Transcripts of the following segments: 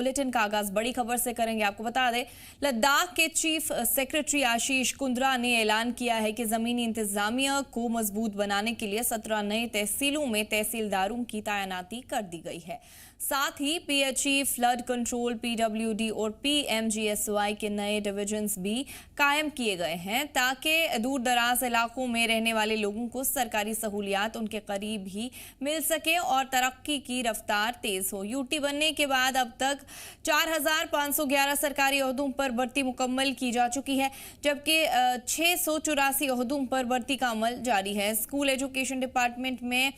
Bulletin का आगाज बड़ी खबर से करेंगे। आपको बता दें, लद्दाख के चीफ सेक्रेटरी आशीष कुंद्रा ने ऐलान किया है कि जमीनी इंतजामिया को मजबूत बनाने के लिए 17 नए तहसीलों में तहसीलदारों की तैनाती कर दी गई है। साथ ही पीएचई, फ्लड कंट्रोल, पीडब्ल्यूडी और पीएमजीएसवाई के नए डिविजन्स भी कायम किए गए हैं ताकि दूर दराज इलाकों में रहने वाले लोगों को सरकारी सहूलियात उनके करीब ही मिल सके और तरक्की की रफ्तार तेज हो। यूटी बनने के बाद अब तक 4,511 सरकारी ओहदों पर भर्ती मुकम्मल की जा चुकी है, जबकि 684 ओहदों पर भर्ती का अमल जारी है। स्कूल एजुकेशन डिपार्टमेंट में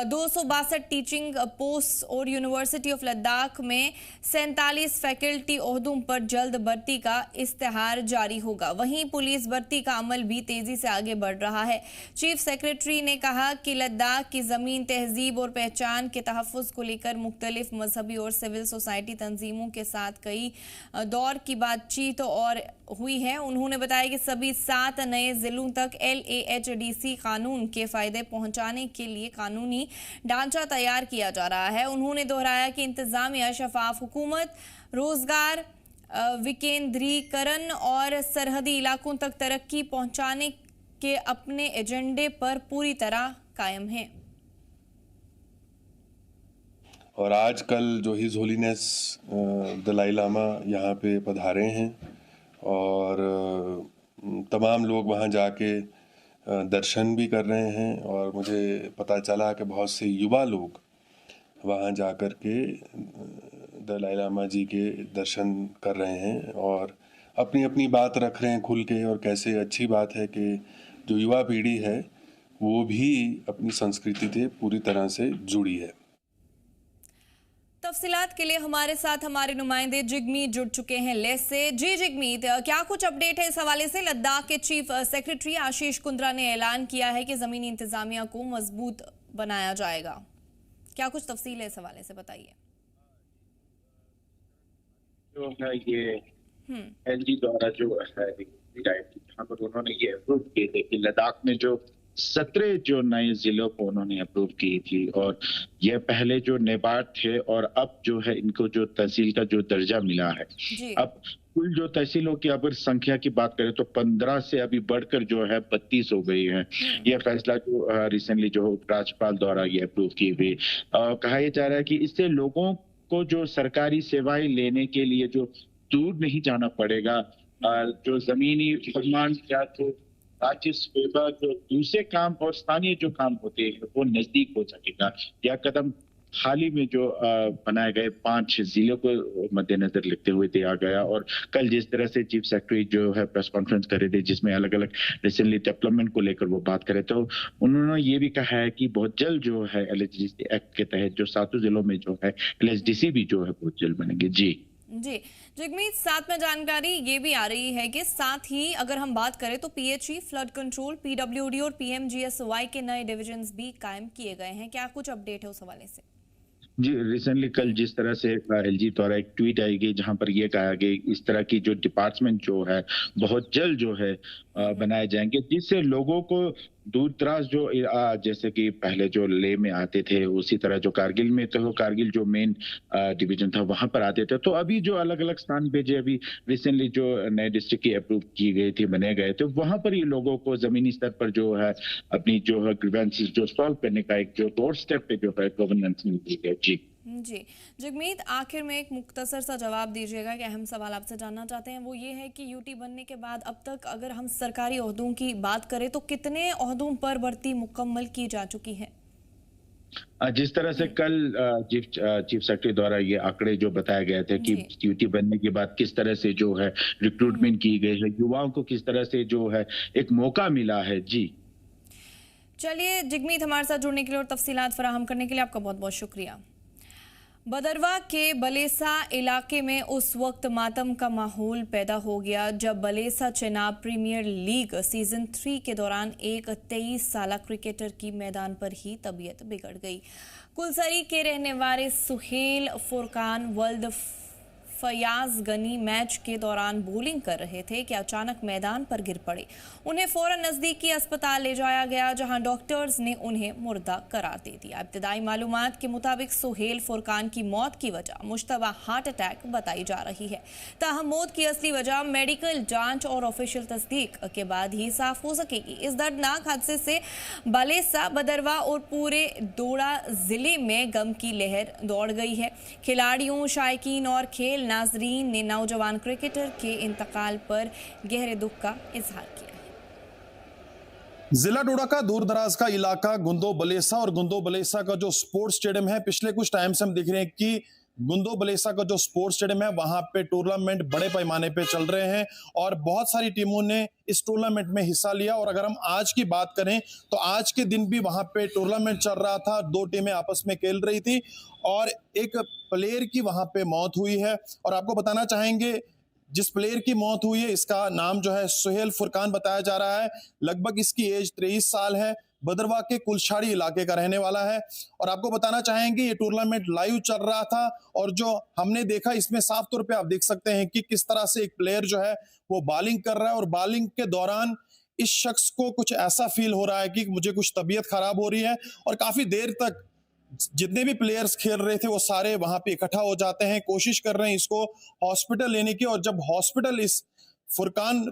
262 टीचिंग पोस्ट और यूनिवर्सिटी ऑफ लद्दाख में 47 फैकल्टी ओहदों पर जल्द भर्ती का इश्तेहार जारी होगा। वहीं पुलिस भर्ती का अमल भी तेजी से आगे बढ़ रहा है। चीफ सेक्रेटरी ने कहा कि लद्दाख की जमीन, तहजीब और पहचान के तहफ़्फ़ुज़ को लेकर मुख्तलिफ मजहबी और सिविल सोसाइटी तंजीमों के साथ कई दौर की बातचीत और हुई है। उन्होंने बताया कि सभी 7 नए जिलों तक LAHDC कानून के फायदे पहुंचाने के लिए कानूनी ढांचा तैयार किया जा रहा है। उन्होंने दोहराया कि इंतजामिया, शफाफ हुकूमत, रोजगार विकेंद्रीकरण और सरहदी इलाकों तक तरक्की पहुंचाने के अपने एजेंडे पर पूरी तरह कायम है। और आजकल जो हिज होलीनेस दलाई लामा यहाँ पे पधारे हैं और तमाम लोग वहाँ जाके दर्शन भी कर रहे हैं और मुझे पता चला कि बहुत से युवा लोग वहाँ जाकर के दलाई लामा जी के दर्शन कर रहे हैं और अपनी अपनी बात रख रहे हैं खुल के। और कैसे अच्छी बात है कि जो युवा पीढ़ी है वो भी अपनी संस्कृति से पूरी तरह से जुड़ी है। तफसीलात के लिए हमारे साथ हमारे नुमाइंदे जिगमीत जुड़ चुके हैं लेस से। जी जिगमीत, क्या कुछ अपडेट है इस हवाले से? लद्दाख के चीफ सेक्रेटरी आशीष कुंद्रा ने ऐलान किया है कि जमीनी इंतजामिया को मजबूत बनाया जाएगा। क्या कुछ तफसील है इस हवाले से, बताइए। जो है ये LG द्वारा जो है जहाँ पर उन्होंने ये अप्रूव किए थे कि लद्दाख में जो 17 जो नए जिलों को उन्होंने अप्रूव की थी और ये पहले जो नेबार्ड थे और अब जो है इनको जो तहसील का जो दर्जा मिला है। अब कुल जो तहसीलों की अगर संख्या की बात करें तो 15 से अभी बढ़कर जो है 32 हो गई है। यह फैसला जो रिसेंटली जो उपराज्यपाल द्वारा ये अप्रूव की हुई। कहा यह जा रहा है कि इससे लोगों को जो सरकारी सेवाएं लेने के लिए जो दूर नहीं जाना पड़ेगा, जो जमीनी निर्माण या तो राज्य सेवा जो दूसरे काम और स्थानीय जो काम होते हैं वो नजदीक हो सकेगा। यह कदम हाल ही में जो बनाए गए 5 जिलों को मद्देनजर रखते हुए दिया गया। और कल जिस तरह से चीफ सेक्रेटरी जो है प्रेस कॉन्फ्रेंस कर रहे थे जिसमें अलग अलग रिसेंटली डेवलपमेंट को लेकर वो बात करे, तो उन्होंने ये भी कहा है कि बहुत जल्द जो है LHDC एक्ट के तहत जो 7 जिलों में जो है LHDC भी जो है बहुत जल्द बनेंगे। जी जिगमीत, साथ में जानकारी ये भी आ रही है कि साथ ही अगर हम बात करें तो पीएचई, फ्लड कंट्रोल, पीडब्ल्यूडी और पीएमजीएसवाई के नए डिविजन्स भी कायम किए गए हैं। क्या कुछ अपडेट है उस हवाले से? जी, रिसेंटली कल जिस तरह से LG द्वारा एक ट्वीट आई गई जहां पर यह कहा गया इस तरह की जो डिपार्टमेंट जो है बहुत जल्द जो है बनाए जाएंगे, जिससे लोगों को दूर दराज जो जैसे कि पहले जो लेह में आते थे उसी तरह जो कारगिल में तो कारगिल जो मेन डिवीजन था वहां पर आते थे, तो अभी जो अलग अलग स्थान पे जो अभी रिसेंटली जो नए डिस्ट्रिक्ट की अप्रूव की गई थी, बने गए थे, वहां पर ही लोगों को जमीनी स्तर पर जो है अपनी जो है ग्रीवेंसेस जो सॉल्व करने का एक जो डोर स्टेप पे जो है गवर्नेंस मिलती है। जी जिगमीत, आखिर में एक मुख्तसर सा जवाब दीजिएगा कि अहम सवाल आपसे जानना चाहते हैं, वो ये है कि यूटी बनने के बाद अब तक अगर हम सरकारी ओहदों की बात करें तो कितने ओहदों पर भर्ती मुकम्मल की जा चुकी है? जिस तरह से कल चीफ सेक्रेटरी द्वारा ये आंकड़े जो बताए गए थे कि यूटी बनने के बाद किस तरह से जो है रिक्रूटमेंट की गई है, युवाओं को किस तरह से जो है एक मौका मिला है। जी चलिए जिगमीत, हमारे साथ जुड़ने के लिए और तफसीलात फराहम करने के लिए आपका बहुत बहुत शुक्रिया। बदरवा के बलेसा इलाके में उस वक्त मातम का माहौल पैदा हो गया जब Balesa Chenab premiere league season 3 के दौरान एक 23 साला क्रिकेटर की मैदान पर ही तबीयत बिगड़ गई। कुलसरी के रहने वाले सुहेल फुरकान वर्ल्ड फयाज गनी मैच के दौरान बॉलिंग कर रहे थे कि अचानक मैदान पर गिर पड़े। उन्हें फौरन नजदीकी अस्पताल ले जाया गया, जहां डॉक्टर्स ने उन्हें मुर्दा करार दे दिया। इब्तिदाई मालूमात के मुताबिक सुहेल फुरकान की मौत की वजह मुश्तबा हार्ट अटैक बताई जा रही है। ताहम मौत की असली वजह मेडिकल जांच और ऑफिशियल तस्दीक के बाद ही साफ हो सकेगी। इस दर्दनाक हादसे से बालेसा, बदरवा और पूरे डोडा जिले में गम की लहर दौड़ गई है। खिलाड़ियों, शायकीन और खेल नाजरीन ने नौजवान क्रिकेटर के इंतकाल पर गहरे दुख का इजहार किया है। जिला डोडा का दूर दराज का इलाका गुंदो बलेसा और गुंदो बलेसा का जो स्पोर्ट्स स्टेडियम है, पिछले कुछ टाइम से हम देख रहे हैं कि गुंदो बलेसा का जो स्पोर्ट्स स्टेडियम है वहां पे टूर्नामेंट बड़े पैमाने पे चल रहे हैं और बहुत सारी टीमों ने इस टूर्नामेंट में हिस्सा लिया। और अगर हम आज की बात करें तो आज के दिन भी वहां पे टूर्नामेंट चल रहा था, दो टीमें आपस में खेल रही थी और एक प्लेयर की वहां पे मौत हुई है। और आपको बताना चाहेंगे जिस प्लेयर की मौत हुई है इसका नाम जो है सुहेल फुरकान बताया जा रहा है। लगभग इसकी एज 23 साल है, बदरवा के कुलछाड़ी इलाके का रहने वाला है। और आपको बताना चाहेंगे ये टूर्नामेंट लाइव चल रहा था और जो हमने देखा इसमें साफ तौर पे आप देख सकते हैं कि किस तरह से एक प्लेयर जो है वो बॉलिंग कर रहा है और बॉलिंग के दौरान इस शख्स को कुछ ऐसा फील हो रहा है कि मुझे कुछ तबीयत खराब हो रही है। और काफी देर तक जितने भी प्लेयर्स खेल रहे थे वो सारे वहां पे इकट्ठा हो जाते हैं, कोशिश कर रहे हैं इसको हॉस्पिटल लेने की। और जब हॉस्पिटल इस फुरकान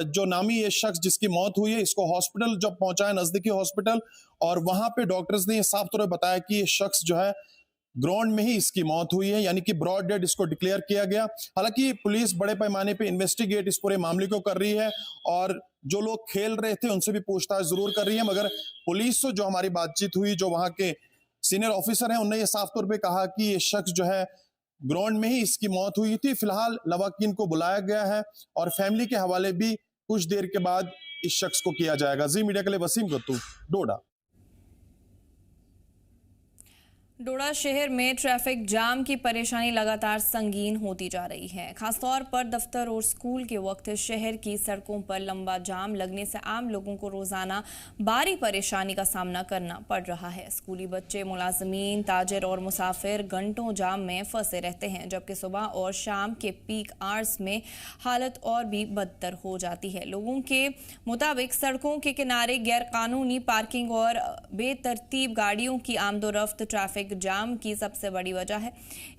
जो नामी ये शख्स जिसकी मौत हुई है इसको हॉस्पिटल जब पहुंचाया, नजदीकी हॉस्पिटल, और वहां पे डॉक्टर्स ने ये साफ तौर पर बताया कि ये शख्स जो है ग्राउंड में ही इसकी मौत हुई है, यानी कि ब्रॉड डेड इसको डिक्लेयर किया गया। हालांकि पुलिस बड़े पैमाने पे इन्वेस्टिगेट इस पूरे मामले को कर रही है और जो लोग खेल रहे थे उनसे भी पूछताछ जरूर कर रही है। मगर पुलिस से जो हमारी बातचीत हुई, जो वहां के सीनियर ऑफिसर हैं, उन्होंने ये साफ तौर पे कहा कि ये शख्स जो है ग्राउंड में ही इसकी मौत हुई थी। फिलहाल लवाकिन को बुलाया गया है और फैमिली के हवाले भी कुछ देर के बाद इस शख्स को किया जाएगा। जी मीडिया के लिए वसीम गत्तू, डोडा। डोडा शहर में ट्रैफिक जाम की परेशानी लगातार संगीन होती जा रही है। खासतौर पर दफ्तर और स्कूल के वक्त शहर की सड़कों पर लंबा जाम लगने से आम लोगों को रोजाना भारी परेशानी का सामना करना पड़ रहा है। स्कूली बच्चे, मुलाजमीन, ताजिर और मुसाफिर घंटों जाम में फंसे रहते हैं, जबकि सुबह और शाम के पीक आवर्स में हालत और भी बदतर हो जाती है। लोगों के मुताबिक सड़कों के किनारे गैर कानूनी पार्किंग और बेतरतीब गाड़ियों की आमदोरफ्त ट्रैफिक जाम की सबसे बड़ी वजह है।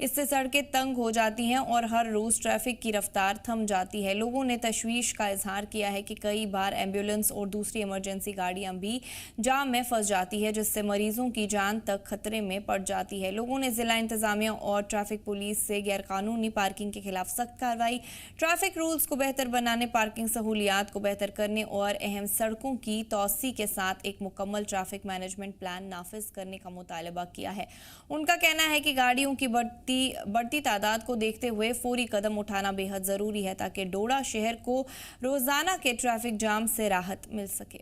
इससे सड़कें तंग हो जाती हैं और हर रोज ट्रैफिक की रफ्तार थम जाती है। लोगों ने तशवीश का इजहार किया है कि कई बार एम्बुलेंस और दूसरी इमरजेंसी गाड़ियां भी जाम में फंस जाती है, जिससे मरीजों की जान तक खतरे में पड़ जाती है। लोगों ने जिला इंतजामिया और ट्रैफिक पुलिस से गैरकानूनी पार्किंग के खिलाफ सख्त कार्रवाई, ट्रैफिक रूल्स को बेहतर बनाने, पार्किंग सहूलियात को बेहतर करने और अहम सड़कों की तौसी के साथ एक मुकम्मल ट्रैफिक मैनेजमेंट प्लान नाफिज करने का मुतालबा किया है। उनका कहना है कि गाड़ियों की बढ़ती तादाद को देखते हुए फौरी कदम उठाना बेहद जरूरी है ताकि डोडा शहर को रोजाना के ट्रैफिक जाम से राहत मिल सके।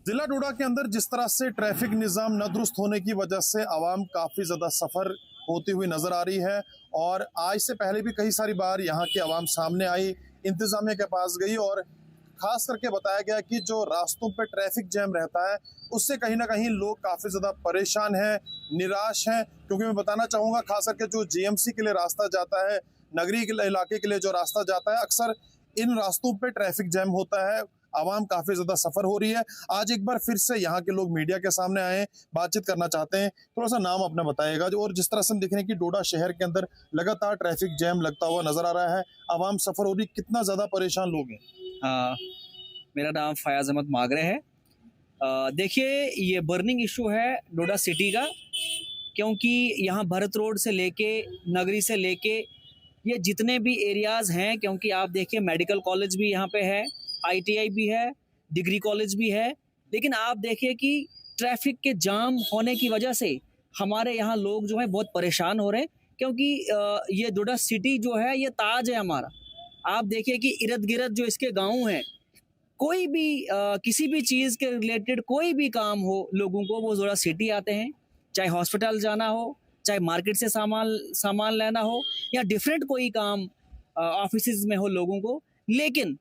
जिला डोडा के अंदर जिस तरह से ट्रैफिक निजाम न दुरुस्त होने की वजह से आवाम काफी ज्यादा सफर होती हुई नजर आ रही है और आज से पहले भी कई सारी बार यहाँ की आवाम सामने आई, इंतजामिया के पास गई और खास करके बताया गया कि जो रास्तों पे ट्रैफिक जैम रहता है उससे कहीं ना कहीं लोग काफी ज्यादा परेशान हैं, निराश हैं। क्योंकि मैं बताना चाहूंगा खास करके जो जीएमसी के लिए रास्ता जाता है, नगरीय इलाके के लिए जो रास्ता जाता है, अक्सर इन रास्तों पे ट्रैफिक जैम होता है, आवाम काफी ज्यादा सफर हो रही है। आज एक बार फिर से यहाँ के लोग मीडिया के सामने आए, बातचीत करना चाहते हैं। थोड़ा सा नाम अपना बताइएगा। और जिस तरह से हम देख रहे हैं कि डोडा शहर के अंदर लगातार ट्रैफिक जैम लगता हुआ नजर आ रहा है, आवाम सफर हो रही, कितना ज्यादा परेशान लोग हैं? मेरा नाम फयाज अहमद मागरे है। देखिए, ये बर्निंग इशू है डोडा सिटी का, क्योंकि यहाँ भरत रोड से लेके नगरी से लेके ये जितने भी एरियाज़ हैं, क्योंकि आप देखिए मेडिकल कॉलेज भी यहाँ पे है, आईटीआई भी है, डिग्री कॉलेज भी है, लेकिन आप देखिए कि ट्रैफिक के जाम होने की वजह से हमारे यहाँ लोग जो है बहुत परेशान हो रहे हैं। क्योंकि ये डोडा सिटी जो है ये ताज है हमारा। आप देखिए कि इर्द गिर्द जो इसके गांव हैं, कोई भी किसी भी चीज़ के रिलेटेड कोई भी काम हो लोगों को, वो डोडा सिटी आते हैं। चाहे हॉस्पिटल जाना हो, चाहे मार्केट से सामान लेना हो, या डिफरेंट कोई काम ऑफिस में हो लोगों को। लेकिन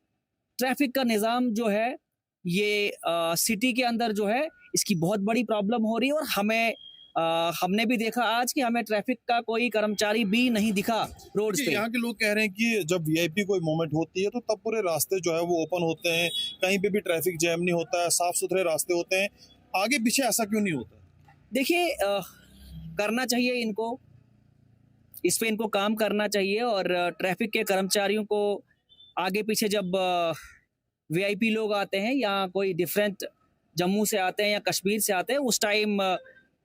ट्रैफिक का निज़ाम जो है ये सिटी के अंदर जो है इसकी बहुत बड़ी प्रॉब्लम हो रही है और हमें हमने भी देखा आज कि हमें ट्रैफिक का कोई कर्मचारी भी नहीं दिखा रोड पे। यहाँ के लोग कह रहे हैं कि जब वीआईपी कोई मोमेंट होती है तो तब पूरे रास्ते जो है वो ओपन होते हैं, कहीं पे भी ट्रैफिक जैम नहीं होता है, साफ सुथरे रास्ते होते हैं। आगे पीछे ऐसा क्यों नहीं होता? देखिए करना चाहिए इनको, इस पे इनको काम करना चाहिए। और ट्रैफिक के कर्मचारियों को आगे पीछे जब वीआईपी लोग आते हैं या कोई डिफरेंट जम्मू से आते हैं या कश्मीर से आते हैं, उस टाइम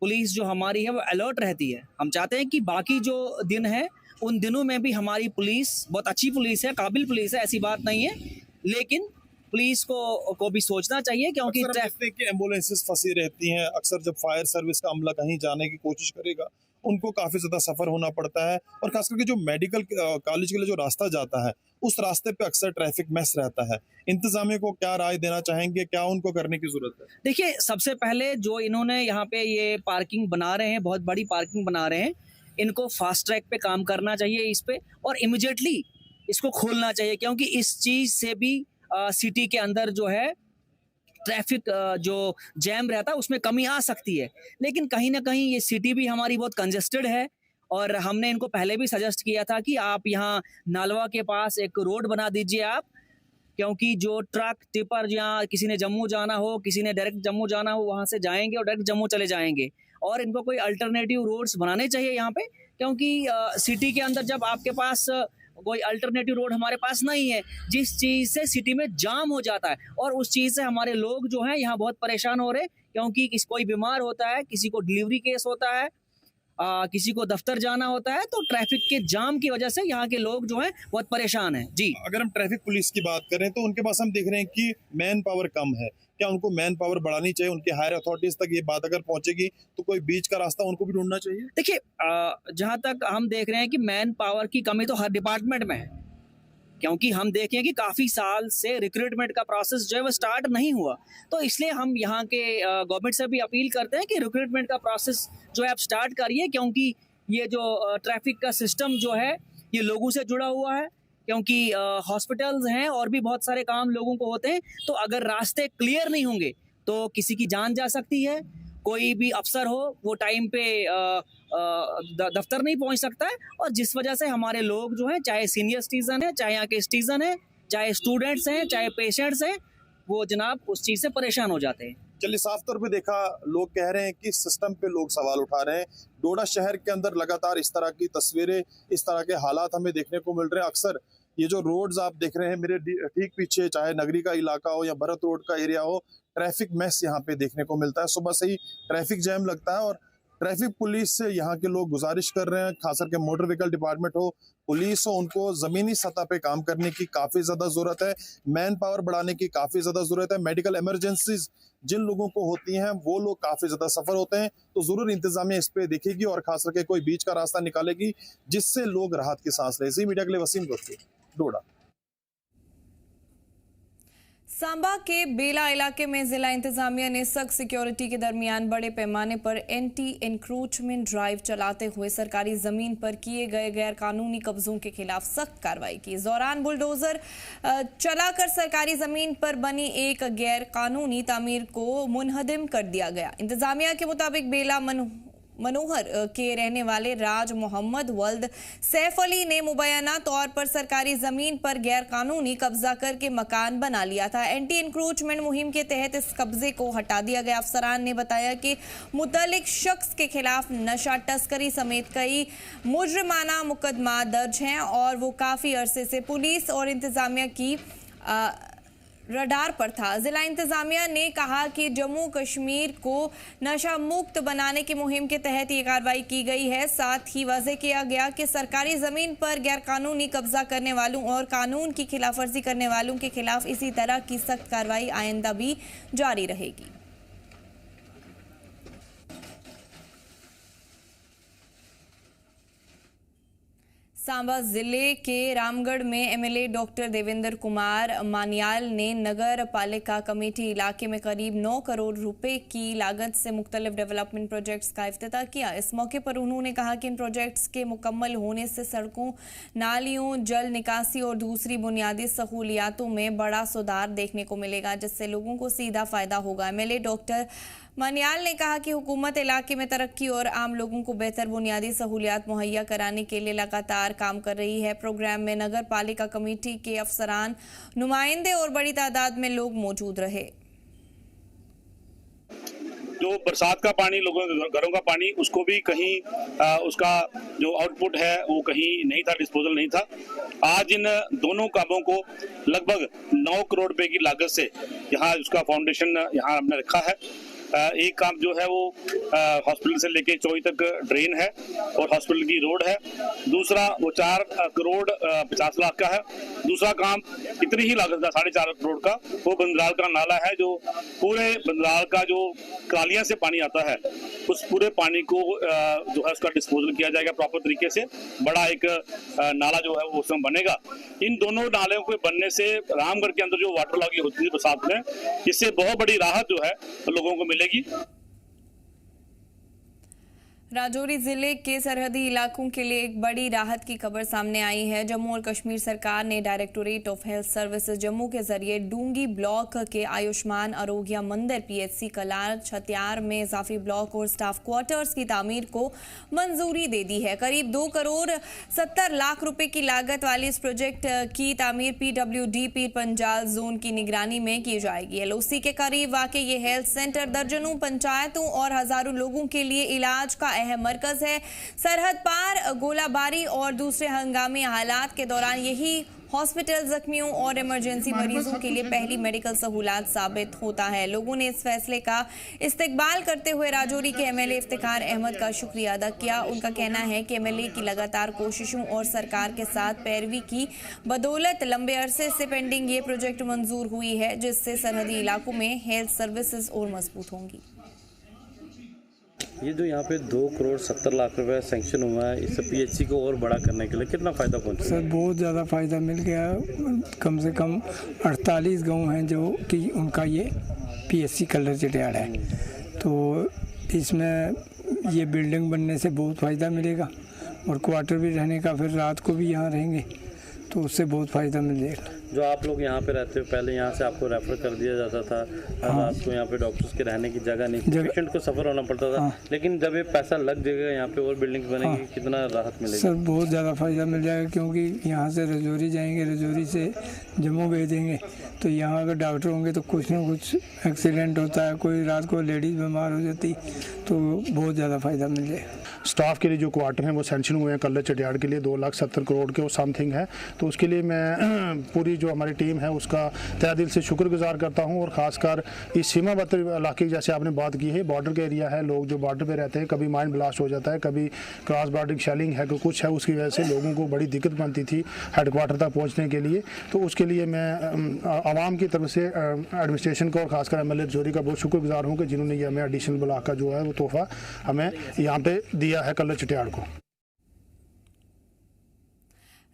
पुलिस जो हमारी है वो अलर्ट रहती है। हम चाहते हैं कि बाकी जो दिन है उन दिनों में भी हमारी पुलिस बहुत अच्छी पुलिस है, काबिल पुलिस है, ऐसी बात नहीं है, लेकिन पुलिस को भी सोचना चाहिए क्योंकि ट्रैफिक की एम्बुलेंसेस फंसी रहती हैं। अक्सर जब फायर सर्विस का अमला कहीं जाने की कोशिश करेगा उनको काफी ज्यादा सफर होना पड़ता है, और खास करके जो मेडिकल कॉलेज के लिए जो रास्ता जाता है उस रास्ते पे अक्सर ट्रैफिक मैस रहता है। इंतजामिया को क्या राय देना चाहेंगे, क्या उनको करने की जरूरत है? देखिए, सबसे पहले जो इन्होंने यहाँ पे ये पार्किंग बना रहे हैं, बहुत बड़ी पार्किंग बना रहे हैं, इनको फास्ट ट्रैक पे काम करना चाहिए इस पे, और इमिडिएटली इसको खोलना चाहिए क्योंकि इस चीज से भी सिटी के अंदर जो है ट्रैफिक जो जैम रहता है उसमें कमी आ सकती है। लेकिन कहीं ना कहीं ये सिटी भी हमारी बहुत कंजेस्टेड है, और हमने इनको पहले भी सजेस्ट किया था कि आप यहाँ नालवा के पास एक रोड बना दीजिए आप, क्योंकि जो ट्रक टिपर यहाँ किसी ने जम्मू जाना हो, किसी ने डायरेक्ट जम्मू जाना हो, वहाँ से जाएंगे और डायरेक्ट जम्मू चले जाएंगे। और इनको कोई अल्टरनेटिव रोड्स बनाने चाहिए यहाँ पे, क्योंकि सिटी के अंदर जब आपके पास कोई अल्टरनेटिव रोड हमारे पास नहीं है, जिस चीज़ से सिटी में जाम हो जाता है, और उस चीज़ से हमारे लोग जो हैं यहाँ बहुत परेशान हो रहे हैं, क्योंकि कोई बीमार होता है, किसी को डिलीवरी केस होता है, किसी को दफ्तर जाना होता है, तो ट्रैफिक के जाम की वजह से यहाँ के लोग जो हैं बहुत परेशान हैं। जी, अगर हम ट्रैफिक पुलिस की बात करें तो उनके पास हम देख रहे हैं कि मैन पावर कम है। क्या उनको मैन पावर बढ़ानी चाहिए? उनके हायर अथॉरिटीज तक ये बात अगर पहुंचेगी तो कोई बीच का रास्ता उनको भी ढूंढना चाहिए। देखिए, जहाँ तक हम देख रहे हैं कि मैन पावर की कमी तो हर डिपार्टमेंट में है, क्योंकि हम देखें कि काफ़ी साल से रिक्रूटमेंट का प्रोसेस जो है वो स्टार्ट नहीं हुआ, तो इसलिए हम यहाँ के गवर्नमेंट से भी अपील करते हैं कि रिक्रूटमेंट का प्रोसेस जो है आप स्टार्ट करिए, क्योंकि ये जो ट्रैफिक का सिस्टम जो है ये लोगों से जुड़ा हुआ है, क्योंकि हॉस्पिटल्स हैं और भी बहुत सारे काम लोगों को होते हैं, तो अगर रास्ते क्लियर नहीं होंगे तो किसी की जान जा सकती है, कोई भी अफसर हो वो टाइम पे दफ्तर नहीं पहुंच सकता है, और जिस वजह से हमारे लोग जो हैं, चाहे सीनियर सिटीजन है, चाहे यहाँ के सिटीजन है, चाहे स्टूडेंट्स हैं, चाहे पेशेंट्स हैं, वो जनाब उस चीज़ से परेशान हो जाते हैं। चलिए, साफ तौर पे देखा, लोग कह रहे हैं कि सिस्टम पे लोग सवाल उठा रहे हैं। डोडा शहर के अंदर लगातार इस तरह की तस्वीरें, इस तरह के हालात हमें देखने को मिल रहे हैं। अक्सर ये जो रोड्स आप देख रहे हैं मेरे ठीक पीछे, चाहे नगरी का इलाका हो या भरत रोड का एरिया हो, ट्रैफिक मैस यहाँ पे देखने को मिलता है। सुबह से ही ट्रैफिक जैम लगता है, और ट्रैफिक पुलिस से यहाँ के लोग गुजारिश कर रहे हैं, खास करके मोटर व्हीकल डिपार्टमेंट हो, पुलिस हो, उनको जमीनी सतह पे काम करने की काफी ज्यादा जरूरत है, मैन पावर बढ़ाने की काफी ज्यादा जरूरत है। मेडिकल इमरजेंसीज जिन लोगों को होती हैं वो लोग काफी ज्यादा सफर होते हैं, तो जरूर इंतजामिया इस पे देखेगी और खास करके कोई बीच का रास्ता निकालेगी जिससे लोग राहत की सांस ले। मीडिया के लिए वसीम दोस्ती, डोडा। सांबा के बेला इलाके में जिला इंतजामिया ने सख्त सिक्योरिटी के दरमियान बड़े पैमाने पर एंटी इंक्रोचमेंट ड्राइव चलाते हुए सरकारी जमीन पर किए गए गैर कानूनी कब्जों के खिलाफ सख्त कार्रवाई की। इस दौरान बुलडोजर चलाकर सरकारी जमीन पर बनी एक गैर कानूनी तामीर को मुनहदिम कर दिया गया। इंतजामिया के मुताबिक बेला मनोहर के रहने वाले राज मोहम्मद वल्द सैफ अली ने मुबैना तौर पर सरकारी जमीन पर गैर कानूनी कब्जा करके मकान बना लिया था। एंटी इंक्रोचमेंट मुहिम के तहत इस कब्जे को हटा दिया गया। अफसरान ने बताया कि मुतल्लिक शख्स के खिलाफ नशा तस्करी समेत कई मुजरिमाना मुकदमा दर्ज हैं और वो काफी अरसे से पुलिस और इंतजामिया की रडार पर था। जिला इंतजामिया ने कहा कि जम्मू कश्मीर को नशा मुक्त बनाने की मुहिम के तहत ये कार्रवाई की गई है। साथ ही वाज़ेह किया गया कि सरकारी जमीन पर गैर कानूनी कब्जा करने वालों और कानून की खिलाफवर्जी करने वालों के खिलाफ इसी तरह की सख्त कार्रवाई आइंदा भी जारी रहेगी। सांबा जिले के रामगढ़ में एमएलए डॉक्टर देवेंद्र कुमार मानियाल ने नगर पालिका कमेटी इलाके में करीब 9 करोड़ रुपए की लागत से मुख्तलिफ डेवलपमेंट प्रोजेक्ट्स का इफ्तिताह किया। इस मौके पर उन्होंने कहा कि इन प्रोजेक्ट्स के मुकम्मल होने से सड़कों, नालियों, जल निकासी और दूसरी बुनियादी सहूलियातों में बड़ा सुधार देखने को मिलेगा, जिससे लोगों को सीधा फायदा होगा। एमएलए डॉक्टर मनियाल ने कहा कि हुकूमत इलाके में तरक्की और आम लोगों को बेहतर बुनियादी सहूलियात मुहैया कराने के लिए लगातार काम कर रही है। प्रोग्राम में नगर पालिका कमेटी के अफसरान, नुमाइंदे और बड़ी तादाद में लोग मौजूद रहे। जो बरसात का पानी, लोगों के घरों का पानी, उसको भी कहीं उसका जो आउटपुट है वो कहीं नहीं था, डिस्पोजल नहीं था। आज इन दोनों कामों को लगभग 9 करोड़ रुपए की लागत से यहाँ उसका फाउंडेशन यहाँ हमने रखा है। एक काम जो है वो हॉस्पिटल से लेके चौई तक ड्रेन है और हॉस्पिटल की रोड है। दूसरा वो 4 करोड़ 50 लाख का है। दूसरा काम इतनी ही लागत का 4.5 करोड़ का, वो बंदराल का नाला है जो पूरे बंदराल का जो कालियां से पानी आता है, उस पूरे पानी को जो है उसका डिस्पोजल किया जाएगा प्रॉपर तरीके से। बड़ा एक नाला जो है वो उसमें बनेगा। इन दोनों नालों के बनने से रामगढ़ के अंदर जो वाटर लॉगिंग होती है बरसात में, इससे बहुत बड़ी राहत जो है लोगों को मिलेगी। राजौरी जिले के सरहदी इलाकों के लिए एक बड़ी राहत की खबर सामने आई है। जम्मू और कश्मीर सरकार ने directorate of health services Jammu के जरिए डूंगी ब्लॉक के आयुष्मान आरोग्य मंदिर PHC कलार छतियार में इजाफी ब्लॉक और स्टाफ क्वार्टर्स की तामीर को मंजूरी दे दी है। करीब 2 करोड़ 70 लाख रुपए की लागत वाली इस प्रोजेक्ट की तामीर PWD पीर पंजाल जोन की निगरानी में की जाएगी। LOC के करीब वाक़ई ये हेल्थ सेंटर दर्जनों पंचायतों और हजारों लोगों के लिए इलाज का अहम मरकज है। सरहद पार गोलाबारी और दूसरे हंगामी हालात के दौरान यही हॉस्पिटल जख्मियों और इमरजेंसी मरीजों के लिए पहली मेडिकल सहूलत साबित होता है। लोगों ने इस फैसले का इस्तकबाल करते हुए राजौरी के MLA इफ्तिखार अहमद का शुक्रिया अदा किया। उनका कहना है कि MLA की लगातार कोशिशों और सरकार के साथ पैरवी की बदौलत लंबे अरसे से पेंडिंग ये प्रोजेक्ट मंजूर हुई है, जिससे सरहदी इलाकों में हेल्थ सर्विसेज और मजबूत होंगी। ये जो यहाँ पे 2 करोड़ 70 लाख रुपए सैंक्शन हुआ है, इससे PHC को और बड़ा करने के लिए कितना फ़ायदा पहुँचा? सर बहुत ज़्यादा फ़ायदा मिल गया। कम से कम 48 गांव हैं जो कि उनका ये PHC कलर चटियाड़ है, तो इसमें ये बिल्डिंग बनने से बहुत फ़ायदा मिलेगा और क्वार्टर भी रहने का, फिर रात को भी यहाँ रहेंगे तो उससे बहुत फ़ायदा मिल जाएगा। जो आप लोग यहाँ पे रहते हो, पहले यहाँ से आपको रेफर कर दिया जाता था, रात को यहाँ पे डॉक्टर्स के रहने की जगह नहीं थी, पेशेंट को सफ़र होना पड़ता था। लेकिन जब ये पैसा लग जाएगा यहाँ पे और बिल्डिंग्स बनेंगी, कितना राहत मिलेगी? सर बहुत ज़्यादा फ़ायदा मिल जाएगा, क्योंकि यहाँ से रजौरी जाएंगे, रजौरी से जम्मू भेजेंगे, तो यहाँ अगर डॉक्टर होंगे तो कुछ ना कुछ एक्सीडेंट होता है, कोई रात को लेडीज़ बीमार हो जाती, तो बहुत ज़्यादा फ़ायदा मिल जाएगा। स्टाफ के लिए जो क्वार्टर हैं वो सैंक्शन हुए हैं कल्लर चटियाड़ के लिए 2,70 करोड़ के वो समथिंग है, तो उसके लिए मैं पूरी जो हमारी टीम है उसका तहे दिल से शुक्रगुजार करता हूं। और ख़ासकर इस सीमावर्ती इलाके की जैसे आपने बात की है, बॉर्डर का एरिया है, लोग जो बॉर्डर पे रहते हैं, कभी माइन ब्लास्ट हो जाता है, कभी क्रॉस बॉर्डर शेलिंग है, कुछ है, उसकी वजह से लोगों को बड़ी दिक्कत बनती थी हेडक्वार्टर तक पहुँचने के लिए। तो उसके लिए मैं आवाम की तरफ से एडमिनिस्ट्रेशन को और खासकर MLA रजौरी का बहुत शुक्रगुजार हूँ कि जिन्होंने ये हमें एडिशनल ब्लॉक का जो है वो तोहफा हमें यहाँ पे दिया है कल्लर चटियाड़ को।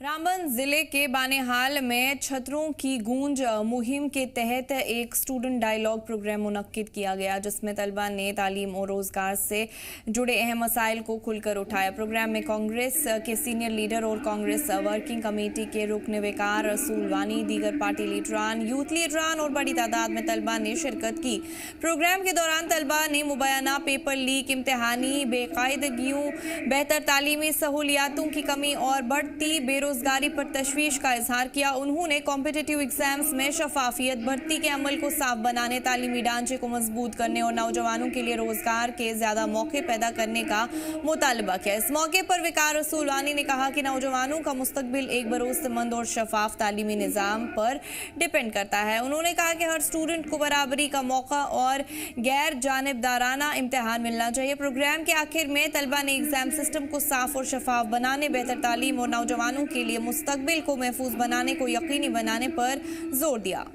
रामबन जिले के बानेहाल में छतरों की गूंज मुहिम के तहत एक स्टूडेंट डायलॉग प्रोग्राम मुनक्किद किया गया, जिसमें तलबा ने तालीम और रोजगार से जुड़े अहम मसाइल को खुलकर उठाया। प्रोग्राम में कांग्रेस के सीनियर लीडर और कांग्रेस वर्किंग कमेटी के रुकन वकार रसूल वानी, दीगर पार्टी लीडरान, यूथ लीडरान और बड़ी तादाद में तलबा ने शिरकत की। प्रोग्राम के दौरान तलबा ने मुबैना पेपर लीक, इम्तिहानी बेकायदगियों, बेहतर तालीमी सहूलियातों की कमी और बढ़ती बेरोजगारी पर तशवीश का इजहार किया। उन्होंने कॉम्पिटिटिव एग्जाम्स में शफाफियत, भर्ती के अमल को साफ बनाने, तालीमी ढांचे को मजबूत करने और नौजवानों के लिए रोजगार के ज्यादा मौके पैदा करने का मुतालबा किया। इस मौके पर वकार रसूल वानी ने कहा कि नौजवानों का मुस्तकबिल एक भरोसेमंद और शफाफ तालीमी निज़ाम पर डिपेंड करता है। उन्होंने कहा कि हर स्टूडेंट को बराबरी का मौका और गैर जानिबदाराना इम्तिहान मिलना चाहिए। प्रोग्राम के आखिर में तलबा ने एग्जाम सिस्टम को साफ और शफाफ बनाने, बेहतर तालीम और नौजवानों के लिए मुस्तकबिल को महफूज बनाने को यकीनी बनाने पर जोर दिया।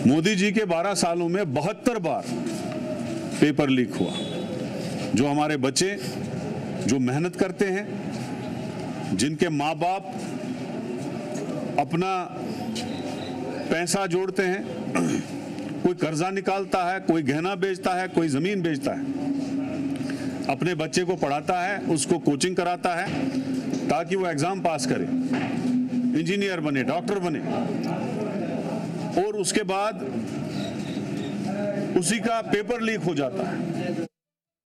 मोदी जी के 12 सालों में 72 बार पेपर लीक हुआ। जो हमारे बच्चे जो मेहनत करते हैं, जिनके माँ बाप अपना पैसा जोड़ते हैं, कोई कर्जा निकालता है, कोई गहना बेचता है, कोई जमीन बेचता है, अपने बच्चे को पढ़ाता है, उसको कोचिंग कराता है ताकि वो एग्जाम पास करे, इंजीनियर बने, डॉक्टर बने, और उसके बाद उसी का पेपर लीक हो जाता है।